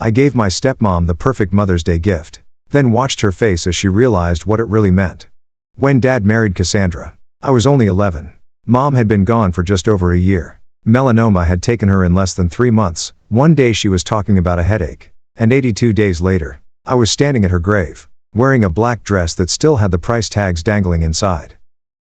I gave my stepmom the perfect Mother's Day gift, then watched her face as she realized what it really meant. When Dad married Cassandra, I was only 11. Mom had been gone for just over a year. Melanoma had taken her in less than 3 months. One day she was talking about a headache, and 82 days later, I was standing at her grave, wearing a black dress that still had the price tags dangling inside.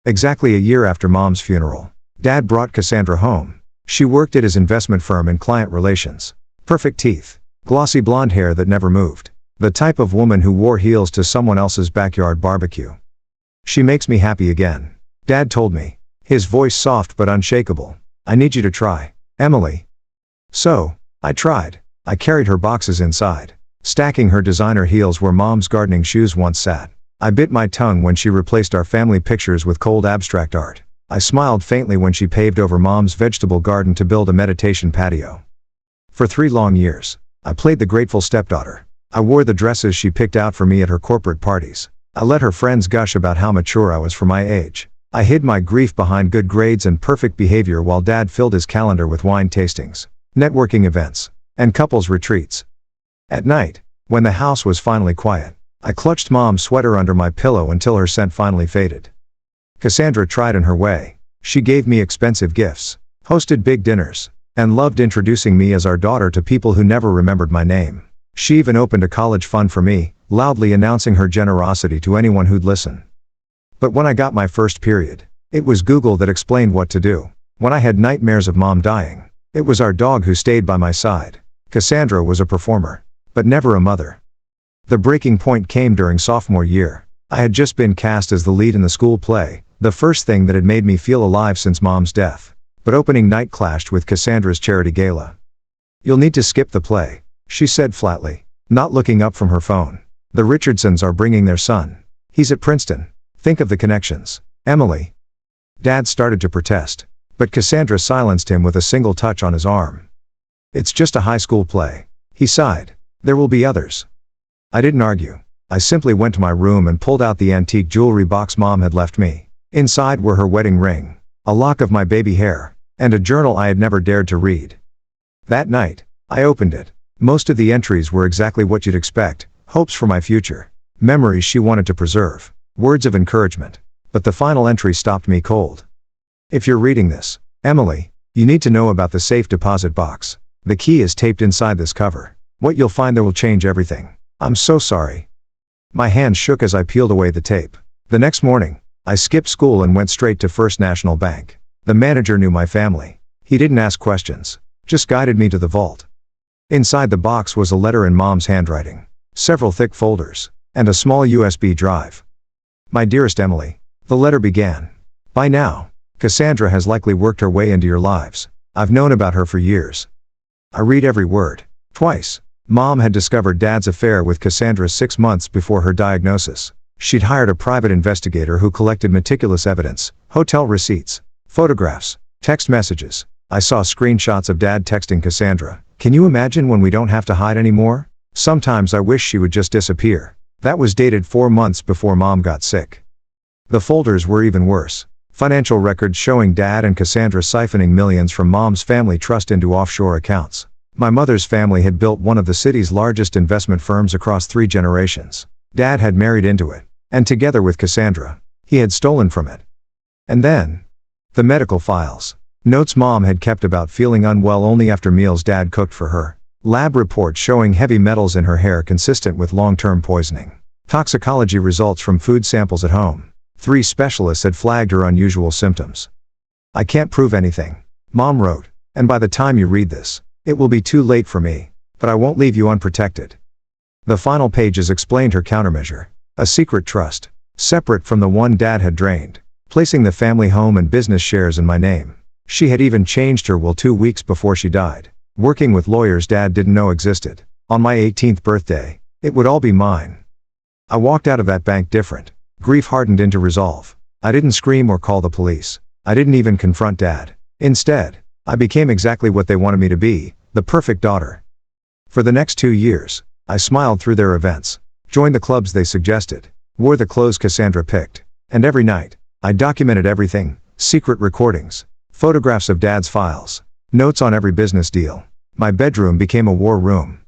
Exactly a year after Mom's funeral, Dad brought Cassandra home. She worked at his investment firm in client relations. Perfect teeth, glossy blonde hair that never moved. The type of woman who wore heels to someone else's backyard barbecue. "She makes me happy again," Dad told me, his voice soft but unshakable. "I need you to try, Emily." So, I tried. I carried her boxes inside, stacking her designer heels where Mom's gardening shoes once sat. I bit my tongue when she replaced our family pictures with cold abstract art. I smiled faintly when she paved over Mom's vegetable garden to build a meditation patio. For 3 long years, I played the grateful stepdaughter. I wore the dresses she picked out for me at her corporate parties. I let her friends gush about how mature I was for my age. I hid my grief behind good grades and perfect behavior while Dad filled his calendar with wine tastings, networking events, and couples retreats. At night, when the house was finally quiet, I clutched Mom's sweater under my pillow until her scent finally faded. Cassandra tried in her way. She gave me expensive gifts, hosted big dinners, and loved introducing me as our daughter to people who never remembered my name. She even opened a college fund for me, loudly announcing her generosity to anyone who'd listen. But when I got my first period, it was Google that explained what to do. When I had nightmares of Mom dying, it was our dog who stayed by my side. Cassandra was a performer, but never a mother. The breaking point came during sophomore year. I had just been cast as the lead in the school play, the first thing that had made me feel alive since Mom's death. But opening night clashed with Cassandra's charity gala. "You'll need to skip the play," she said flatly, not looking up from her phone. "The Richardsons are bringing their son. He's at Princeton. Think of the connections, Emily." Dad started to protest, but Cassandra silenced him with a single touch on his arm. "It's just a high school play," he sighed. "There will be others." I didn't argue. I simply went to my room and pulled out the antique jewelry box Mom had left me. Inside were her wedding ring, a lock of my baby hair, and a journal I had never dared to read. That night, I opened it. Most of the entries were exactly what you'd expect: hopes for my future, memories she wanted to preserve, words of encouragement. But the final entry stopped me cold. "If you're reading this, Emily, you need to know about the safe deposit box. The key is taped inside this cover. What you'll find there will change everything. I'm so sorry." My hands shook as I peeled away the tape. The next morning, I skipped school and went straight to First National Bank. The manager knew my family. He didn't ask questions, just guided me to the vault. Inside the box was a letter in Mom's handwriting, several thick folders, and a small USB drive. "My dearest Emily," the letter began. "By now, Cassandra has likely worked her way into your lives. I've known about her for years." I read every word. Twice, Mom had discovered Dad's affair with Cassandra 6 months before her diagnosis. She'd hired a private investigator who collected meticulous evidence: hotel receipts, photographs, text messages. I saw screenshots of Dad texting Cassandra, "Can you imagine when we don't have to hide anymore? Sometimes I wish she would just disappear." That was dated 4 months before Mom got sick. The folders were even worse. Financial records showing Dad and Cassandra siphoning millions from Mom's family trust into offshore accounts. My mother's family had built one of the city's largest investment firms across 3 generations. Dad had married into it, and together with Cassandra, he had stolen from it. And then, the medical files. Notes Mom had kept about feeling unwell only after meals Dad cooked for her. Lab reports showing heavy metals in her hair consistent with long-term poisoning. Toxicology results from food samples at home. 3 specialists had flagged her unusual symptoms. "I can't prove anything," Mom wrote, "and by the time you read this, it will be too late for me, but I won't leave you unprotected." The final pages explained her countermeasure: a secret trust, separate from the one Dad had drained, placing the family home and business shares in my name. She had even changed her will 2 weeks before she died, working with lawyers Dad didn't know existed. On my 18th birthday, it would all be mine. I walked out of that bank different. Grief hardened into resolve. I didn't scream or call the police. I didn't even confront Dad. Instead, I became exactly what they wanted me to be: the perfect daughter. For the next 2 years, I smiled through their events, joined the clubs they suggested, wore the clothes Cassandra picked, and every night, I documented everything: secret recordings, photographs of Dad's files, notes on every business deal. My bedroom became a war room.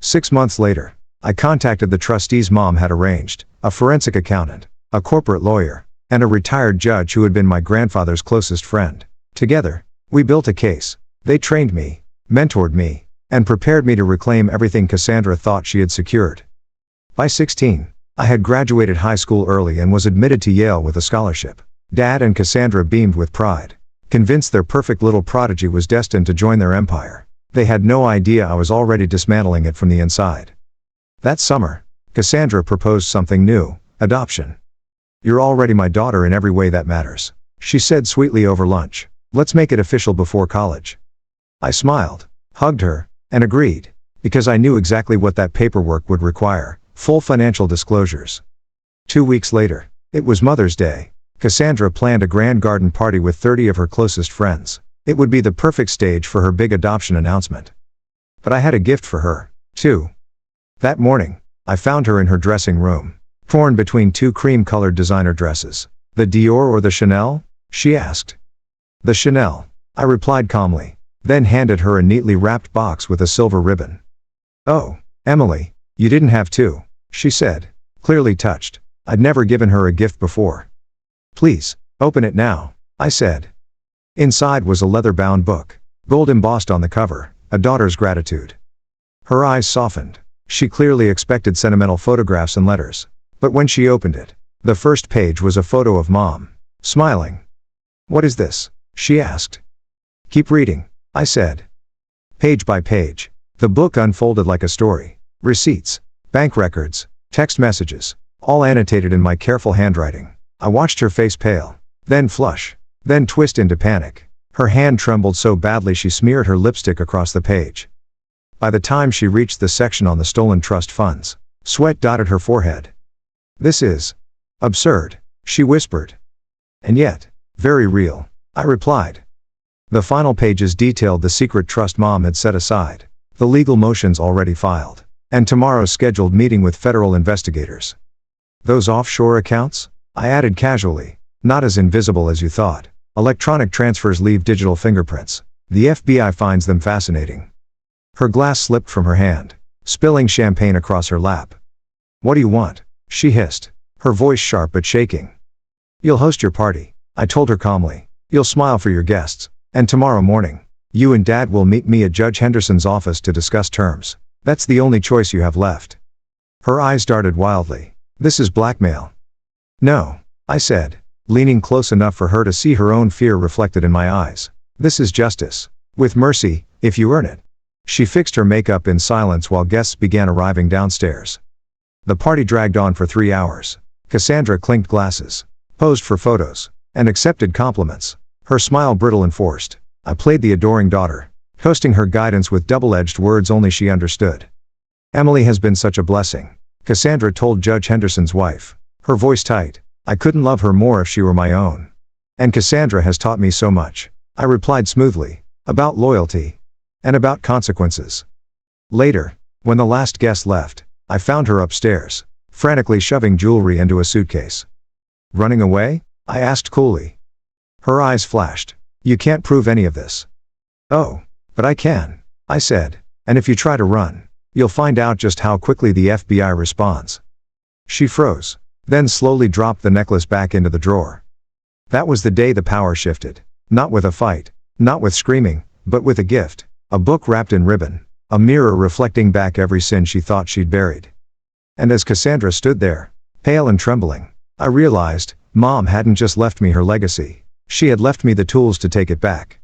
6 months later, I contacted the trustees Mom had arranged, a forensic accountant, a corporate lawyer, and a retired judge who had been my grandfather's closest friend. Together, we built a case. They trained me, mentored me, and prepared me to reclaim everything Cassandra thought she had secured. By 16, I had graduated high school early and was admitted to Yale with a scholarship. Dad and Cassandra beamed with pride, convinced their perfect little prodigy was destined to join their empire. They had no idea I was already dismantling it from the inside. That summer, Cassandra proposed something new: adoption. "You're already my daughter in every way that matters," she said sweetly over lunch. "Let's make it official before college." I smiled, hugged her, and agreed, because I knew exactly what that paperwork would require: full financial disclosures. 2 weeks later, it was Mother's Day. Cassandra planned a grand garden party with 30 of her closest friends. It would be the perfect stage for her big adoption announcement. But I had a gift for her, too. That morning, I found her in her dressing room, torn between 2 cream-colored designer dresses. "The Dior or the Chanel?" she asked. "The Chanel," I replied calmly, then handed her a neatly wrapped box with a silver ribbon. "Oh, Emily, you didn't have to," she said, clearly touched. I'd never given her a gift before. "Please, open it now," I said. Inside was a leather-bound book, gold embossed on the cover, "A Daughter's Gratitude." Her eyes softened. She clearly expected sentimental photographs and letters. But when she opened it, the first page was a photo of Mom, smiling. "What is this?" she asked. "Keep reading," I said. Page by page, the book unfolded like a story. Receipts, bank records, text messages, all annotated in my careful handwriting. I watched her face pale, then flush, then twist into panic. Her hand trembled so badly she smeared her lipstick across the page. By the time she reached the section on the stolen trust funds, sweat dotted her forehead. "This is absurd," she whispered. "And yet, very real," I replied. The final pages detailed the secret trust Mom had set aside, the legal motions already filed, and tomorrow's scheduled meeting with federal investigators. "Those offshore accounts?" I added casually. "Not as invisible as you thought. Electronic transfers leave digital fingerprints. The FBI finds them fascinating." Her glass slipped from her hand, spilling champagne across her lap. "What do you want?" she hissed, her voice sharp but shaking. "You'll host your party," I told her calmly. "You'll smile for your guests. And tomorrow morning, you and Dad will meet me at Judge Henderson's office to discuss terms. That's the only choice you have left." Her eyes darted wildly. "This is blackmail." "No," I said, leaning close enough for her to see her own fear reflected in my eyes. "This is justice. With mercy, if you earn it." She fixed her makeup in silence while guests began arriving downstairs. The party dragged on for 3 hours. Cassandra clinked glasses, posed for photos, and accepted compliments, her smile brittle and forced. I played the adoring daughter, hosting her guidance with double-edged words only she understood. "Emily has been such a blessing," Cassandra told Judge Henderson's wife, her voice tight. "I couldn't love her more if she were my own. And Cassandra has taught me so much," I replied smoothly, "about loyalty. And about consequences." Later, when the last guest left, I found her upstairs, frantically shoving jewelry into a suitcase. "Running away?" I asked coolly. Her eyes flashed. "You can't prove any of this." "Oh, but I can," I said, "and if you try to run, you'll find out just how quickly the FBI responds." She froze, then slowly dropped the necklace back into the drawer. That was the day the power shifted. Not with a fight, not with screaming, but with a gift. A book wrapped in ribbon, a mirror reflecting back every sin she thought she'd buried. And as Cassandra stood there, pale and trembling, I realized, Mom hadn't just left me her legacy. She had left me the tools to take it back.